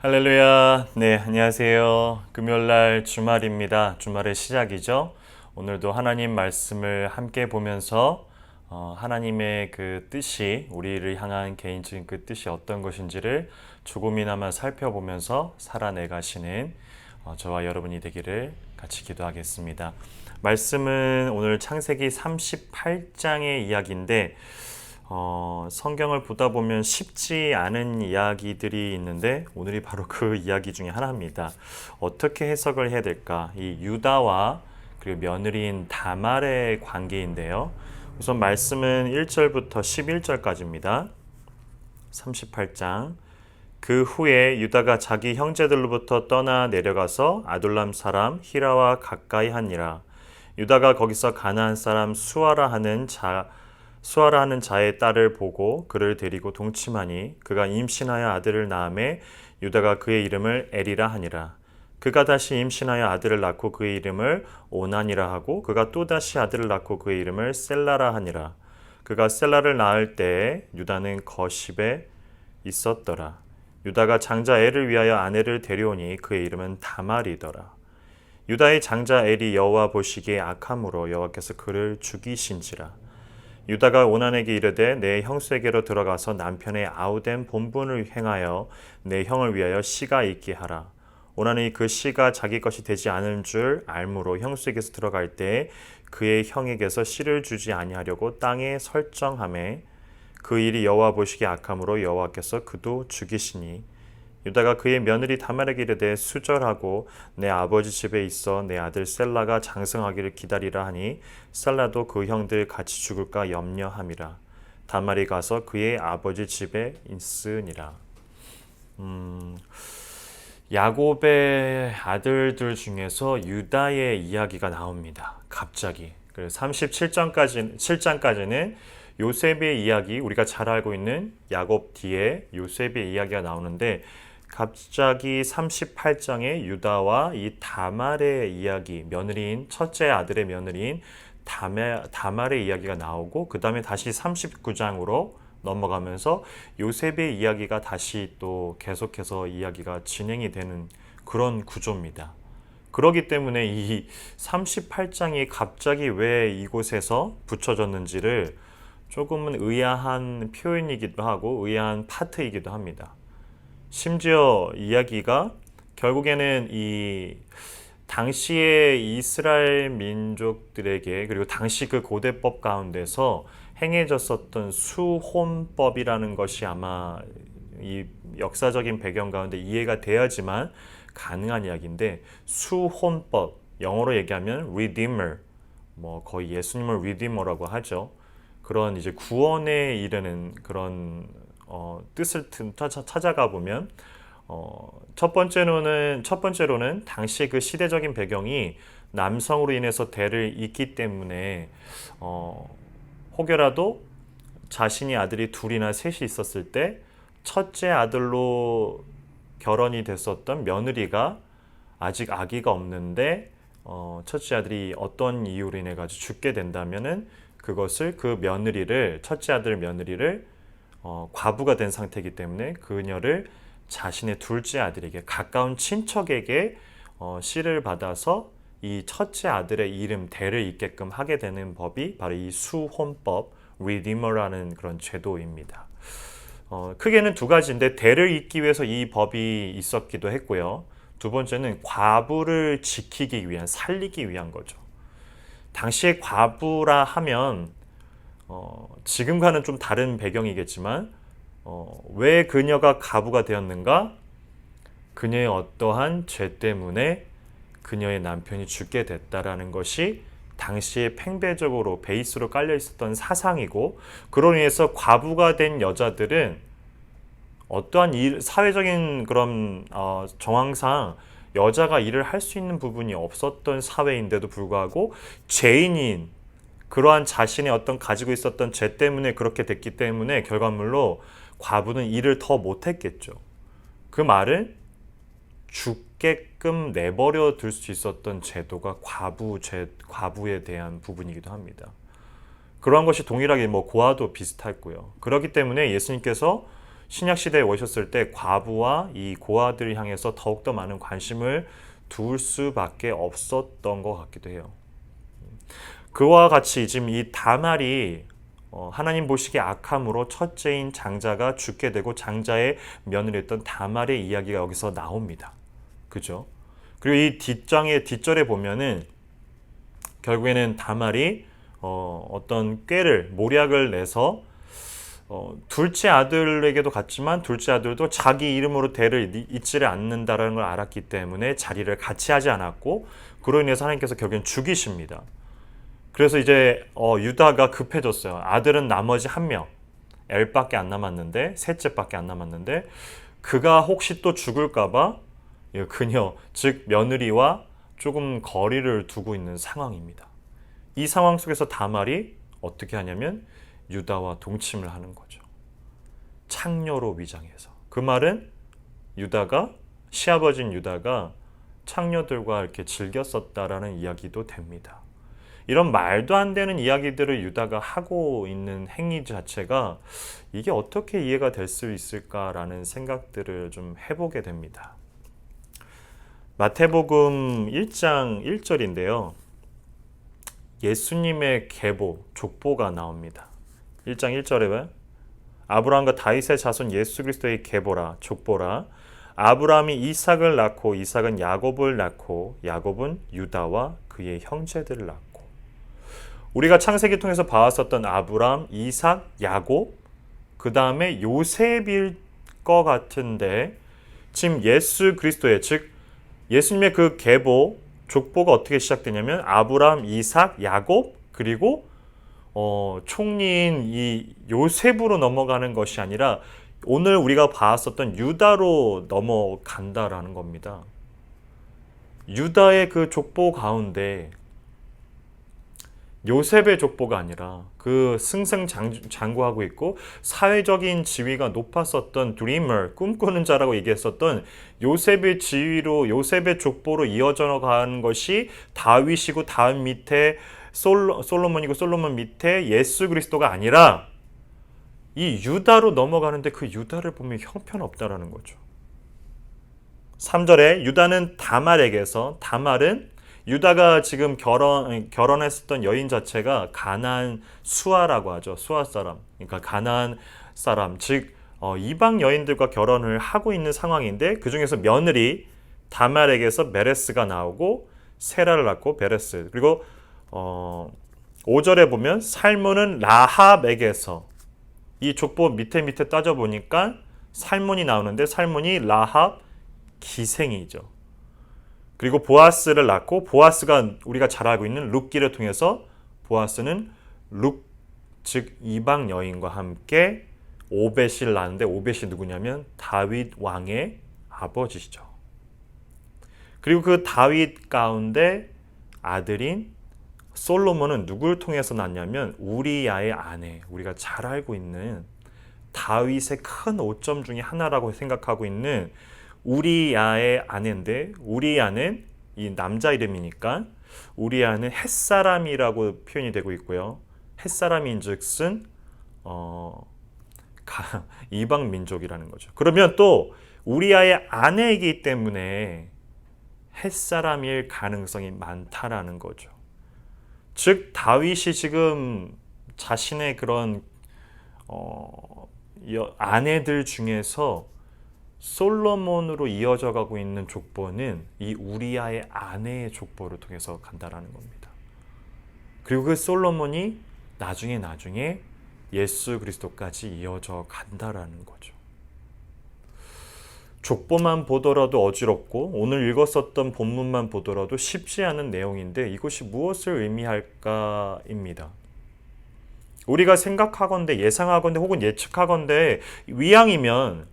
할렐루야. 네, 안녕하세요. 금요일날 주말입니다. 주말의 시작이죠. 오늘도 하나님 말씀을 함께 보면서 하나님의 그 뜻이 우리를 향한 개인적인 그 뜻이 어떤 것인지를 조금이나마 살펴보면서 살아내가시는 저와 여러분이 되기를 같이 기도하겠습니다. 말씀은 오늘 창세기 38장의 이야기인데 성경을 보다 보면 쉽지 않은 이야기들이 있는데 오늘이 바로 그 이야기 중에 하나입니다. 어떻게 해석을 해야 될까? 이 유다와 그리고 며느리인 다말의 관계인데요. 우선 말씀은 1절부터 11절까지입니다. 38장. 그 후에 유다가 자기 형제들로부터 떠나 내려가서 아둘람 사람 히라와 가까이 하니라. 유다가 거기서 가나안 사람 수아라 하는 자의 딸을 보고 그를 데리고 동침하니 그가 임신하여 아들을 낳음에 유다가 그의 이름을 에리라 하니라. 그가 다시 임신하여 아들을 낳고 그의 이름을 오난이라 하고 그가 또다시 아들을 낳고 그의 이름을 셀라라 하니라. 그가 셀라를 낳을 때에 유다는 거십에 있었더라. 유다가 장자 엘을 위하여 아내를 데려오니 그의 이름은 다말이더라. 유다의 장자 엘이 여호와 보시기에 악함으로 여호와께서 그를 죽이신지라. 유다가 오난에게 이르되 내 형수에게로 들어가서 남편의 아우된 본분을 행하여 내 형을 위하여 씨가 있게 하라. 오난이 그 씨가 자기 것이 되지 않은 줄 알므로 형수에게서 들어갈 때 그의 형에게서 씨를 주지 아니하려고 땅에 설정하매 그 일이 여호와 보시기에 악함으로 여호와께서 그도 죽이시니 유다가 그의 며느리 다말에게 이르되 수절하고 내 아버지 집에 있어 내 아들 셀라가 장성하기를 기다리라 하니 셀라도 그 형들 같이 죽을까 염려함이라. 다말이 가서 그의 아버지 집에 있으니라. 야곱의 아들들 중에서 유다의 이야기가 나옵니다. 갑자기. 37장까지는 요셉의 이야기, 우리가 잘 알고 있는 야곱 뒤에 요셉의 이야기가 나오는데 갑자기 38장에 유다와 이 다말의 이야기, 며느리인 첫째 아들의 며느리인 다말의 이야기가 나오고 그 다음에 다시 39장으로 넘어가면서 요셉의 이야기가 다시 또 계속해서 이야기가 진행이 되는 그런 구조입니다. 그렇기 때문에 이 38장이 갑자기 왜 이곳에서 붙여졌는지를 조금은 의아한 표현이기도 하고 의아한 파트이기도 합니다. 심지어 이야기가 결국에는 이 당시의 이스라엘 민족들에게 그리고 당시 그 고대법 가운데서 행해졌었던 수혼법이라는 것이 아마 이 역사적인 배경 가운데 이해가 돼야지만 가능한 이야기인데 수혼법, 영어로 얘기하면 Redeemer, 뭐 거의 예수님을 Redeemer라고 하죠. 그런 이제 구원에 이르는 그런 뜻을 찾아가 보면 첫 번째로는 당시 그 시대적인 배경이 남성으로 인해서 대를 잇기 때문에 혹여라도 자신이 아들이 둘이나 셋이 있었을 때 첫째 아들로 결혼이 됐었던 며느리가 아직 아기가 없는데 첫째 아들이 어떤 이유로 인해 가지고 죽게 된다면은 그것을 그 며느리를 첫째 아들 며느리를 과부가 된 상태이기 때문에 그녀를 자신의 둘째 아들에게 가까운 친척에게 씨를 받아서 이 첫째 아들의 이름 대를 잇게끔 하게 되는 법이 바로 이 수혼법 Redeemer라는 그런 제도입니다. 크게는 두 가지인데 대를 잇기 위해서 이 법이 있었기도 했고요. 두 번째는 과부를 지키기 위한 살리기 위한 거죠. 당시에 과부라 하면 지금과는 좀 다른 배경이겠지만 왜 그녀가 과부가 되었는가? 그녀의 어떠한 죄 때문에 그녀의 남편이 죽게 됐다라는 것이 당시에 팽배적으로 베이스로 깔려 있었던 사상이고 그로 인해서 과부가 된 여자들은 어떠한 사회적인 그런 정황상 여자가 일을 할 수 있는 부분이 없었던 사회인데도 불구하고 죄인인 그러한 자신의 어떤 가지고 있었던 죄 때문에 그렇게 됐기 때문에 결과물로 과부는 일을 더 못했겠죠. 그 말은 죽게끔 내버려 둘 수 있었던 제도가 과부에 대한 부분이기도 합니다. 그러한 것이 동일하게 고아도 비슷했고요. 그렇기 때문에 예수님께서 신약 시대에 오셨을 때 과부와 이 고아들을 향해서 더욱더 많은 관심을 둘 수밖에 없었던 것 같기도 해요. 그와 같이 지금 이 다말이 하나님 보시기에 악함으로 첫째인 장자가 죽게 되고 장자의 며느리였던 다말의 이야기가 여기서 나옵니다. 그죠? 그리고 이 뒷절에 보면은 결국에는 다말이 어떤 꾀를 모략을 내서 둘째 아들에게도 갔지만 둘째 아들도 자기 이름으로 대를 잇지를 않는다라는 걸 알았기 때문에 자리를 같이 하지 않았고 그로 인해서 하나님께서 결국엔 죽이십니다. 그래서 이제 유다가 급해졌어요. 아들은 나머지 한 명, 엘밖에 안 남았는데 셋째밖에 안 남았는데 그가 혹시 또 죽을까봐 그녀 즉 며느리와 조금 거리를 두고 있는 상황입니다. 이 상황 속에서 다말이 어떻게 하냐면 유다와 동침을 하는 거죠. 창녀로 위장해서. 그 말은 시아버지인 유다가 창녀들과 이렇게 즐겼었다라는 이야기도 됩니다. 이런 말도 안 되는 이야기들을 유다가 하고 있는 행위 자체가 이게 어떻게 이해가 될 수 있을까라는 생각들을 좀 해보게 됩니다. 마태복음 1장 1절인데요. 예수님의 계보, 족보가 나옵니다. 1장 1절에 아브라함과 다윗의 자손 예수 그리스도의 계보라, 족보라. 아브라함이 이삭을 낳고 이삭은 야곱을 낳고 야곱은 유다와 그의 형제들을 낳고. 우리가 창세기 통해서 봐왔었던 아브라함, 이삭, 야곱, 그 다음에 요셉일 것 같은데 지금 예수 그리스도의 즉 예수님의 그 계보, 족보가 어떻게 시작되냐면 아브라함, 이삭, 야곱 그리고 총리인 이 요셉으로 넘어가는 것이 아니라 오늘 우리가 봤었던 유다로 넘어간다라는 겁니다. 유다의 그 족보 가운데 요셉의 족보가 아니라 그 승승장구하고 있고 사회적인 지위가 높았었던 드리머, 꿈꾸는 자라고 얘기했었던 요셉의 지위로 요셉의 족보로 이어져 가는 것이 다윗이고 다윗 밑에 솔로몬이고 솔로몬 밑에 예수 그리스도가 아니라 이 유다로 넘어가는데 그 유다를 보면 형편없다라는 거죠. 3절에 유다는 다말은 유다가 지금 결혼했었던 여인 자체가 가나안 수아라고 하죠. 수아 사람. 그러니까 가나안 사람, 즉 이방 여인들과 결혼을 하고 있는 상황인데 그 중에서 며느리 다말에게서 메레스가 나오고 세라를 낳고 베레스. 그리고 5절에 보면 살몬은 라합에게서 이 족보 밑에 따져보니까 살몬이 나오는데 살몬이 라합 기생이죠. 그리고 보아스를 낳고 보아스가 우리가 잘 알고 있는 룻기를 통해서 보아스는 룻, 즉 이방 여인과 함께 오벳을 낳는데 오벳이 누구냐면 다윗 왕의 아버지시죠. 그리고 그 다윗 가운데 아들인 솔로몬은 누굴 통해서 낳냐면 우리야의 아내, 우리가 잘 알고 있는 다윗의 큰 오점 중에 하나라고 생각하고 있는 우리야의 아내인데 우리야는 이 남자 이름이니까 우리야는 햇사람이라고 표현이 되고 있고요. 햇사람인즉슨 이방 민족이라는 거죠. 그러면 또 우리야의 아내이기 때문에 햇사람일 가능성이 많다라는 거죠. 즉 다윗이 지금 자신의 그런 아내들 중에서 솔로몬으로 이어져 가고 있는 족보는 이 우리야의 아내의 족보를 통해서 간다라는 겁니다. 그리고 그 솔로몬이 나중에 예수 그리스도까지 이어져 간다라는 거죠. 족보만 보더라도 어지럽고 오늘 읽었었던 본문만 보더라도 쉽지 않은 내용인데 이것이 무엇을 의미할까입니다. 우리가 생각하건대 예상하건대 혹은 예측하건대 위양이면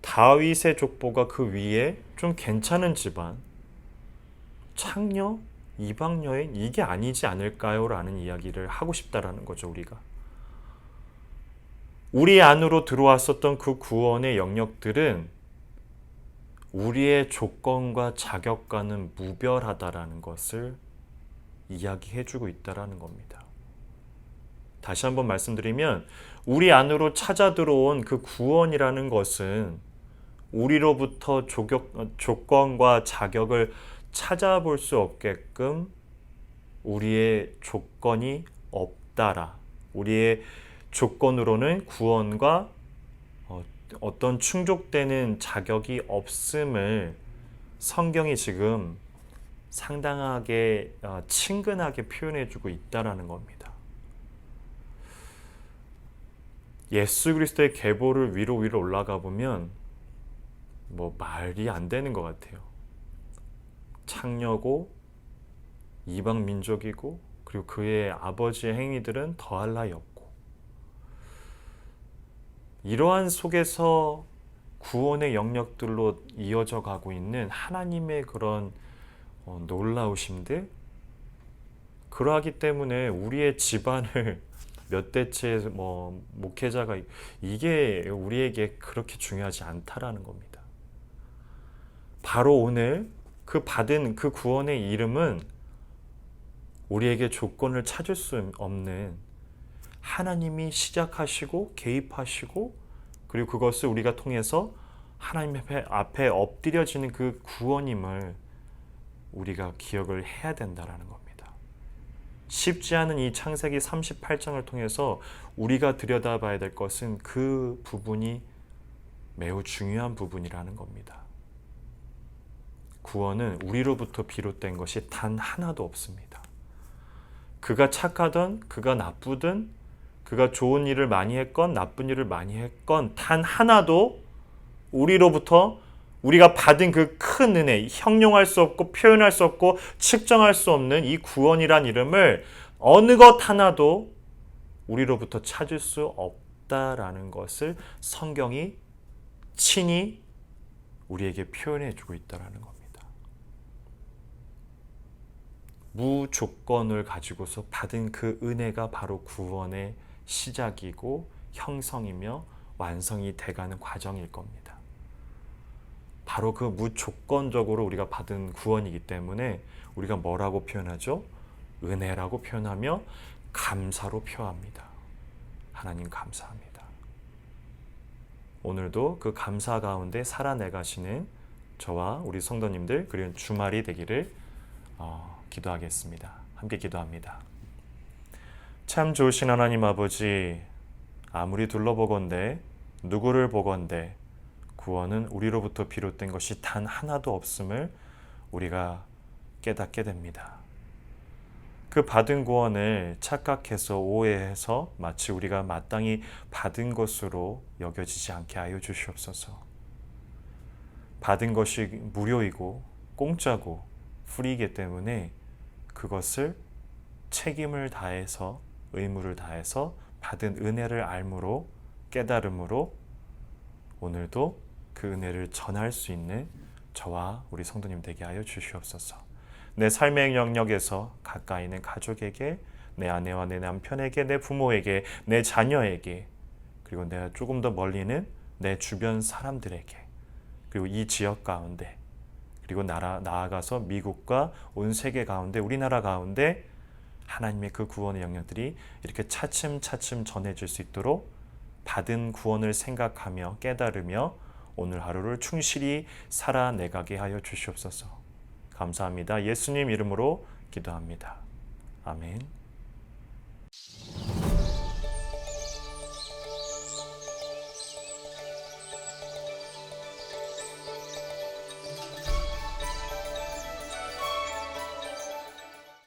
다윗의 족보가 그 위에 좀 괜찮은 집안, 창녀, 이방 여인 이게 아니지 않을까요? 라는 이야기를 하고 싶다라는 거죠. 우리 안으로 들어왔었던 그 구원의 영역들은 우리의 조건과 자격과는 무별하다라는 것을 이야기해주고 있다라는 겁니다. 다시 한번 말씀드리면 우리 안으로 찾아 들어온 그 구원이라는 것은 우리로부터 조건과 자격을 찾아볼 수 없게끔 우리의 조건이 없다라. 우리의 조건으로는 구원과 어떤 충족되는 자격이 없음을 성경이 지금 상당하게 친근하게 표현해주고 있다라는 겁니다. 예수 그리스도의 계보를 위로 올라가 보면 말이 안 되는 것 같아요. 창녀고 이방 민족이고 그리고 그의 아버지의 행위들은 더할 나위 없고, 이러한 속에서 구원의 영역들로 이어져 가고 있는 하나님의 그런 놀라우심들, 그러하기 때문에 우리의 집안을 몇 대째 목회자가 이게 우리에게 그렇게 중요하지 않다라는 겁니다. 바로 오늘 그 받은 그 구원의 이름은 우리에게 조건을 찾을 수 없는 하나님이 시작하시고 개입하시고 그리고 그것을 우리가 통해서 하나님 앞에 엎드려지는 그 구원임을 우리가 기억을 해야 된다라는 겁니다. 쉽지 않은 이 창세기 38장을 통해서 우리가 들여다봐야 될 것은 그 부분이 매우 중요한 부분이라는 겁니다. 구원은 우리로부터 비롯된 것이 단 하나도 없습니다. 그가 착하든 그가 나쁘든 그가 좋은 일을 많이 했건 나쁜 일을 많이 했건 단 하나도 우리로부터 우리가 받은 그 큰 은혜, 형용할 수 없고 표현할 수 없고 측정할 수 없는 이 구원이란 이름을 어느 것 하나도 우리로부터 찾을 수 없다라는 것을 성경이 친히 우리에게 표현해 주고 있다는 겁니다. 무조건을 가지고서 받은 그 은혜가 바로 구원의 시작이고 형성이며 완성이 돼가는 과정일 겁니다. 바로 그 무조건적으로 우리가 받은 구원이기 때문에 우리가 뭐라고 표현하죠? 은혜라고 표현하며 감사로 표합니다. 하나님 감사합니다. 오늘도 그 감사 가운데 살아내 가시는 저와 우리 성도님들 그리고 주말이 되기를 기도하겠습니다. 함께 기도합니다. 참 좋으신 하나님 아버지, 아무리 둘러보건대 누구를 보건대 구원은 우리로부터 비롯된 것이 단 하나도 없음을 우리가 깨닫게 됩니다. 그 받은 구원을 착각해서 오해해서 마치 우리가 마땅히 받은 것으로 여겨지지 않게 하여 주시옵소서. 받은 것이 무료이고 공짜고 프리이기 때문에 그것을 책임을 다해서 의무를 다해서 받은 은혜를 알므로 깨달음으로 오늘도 그 은혜를 전할 수 있는 저와 우리 성도님 되게 하여 주시옵소서. 내 삶의 영역에서 가까이 있는 가족에게, 내 아내와 내 남편에게, 내 부모에게, 내 자녀에게, 그리고 내가 조금 더 멀리 있는 내 주변 사람들에게, 그리고 이 지역 가운데, 그리고 나아가서 미국과 온 세계 가운데, 우리나라 가운데 하나님의 그 구원의 영역들이 이렇게 차츰차츰 전해질 수 있도록 받은 구원을 생각하며 깨달으며 오늘 하루를 충실히 살아내가게 하여 주시옵소서. 감사합니다. 예수님 이름으로 기도합니다. 아멘.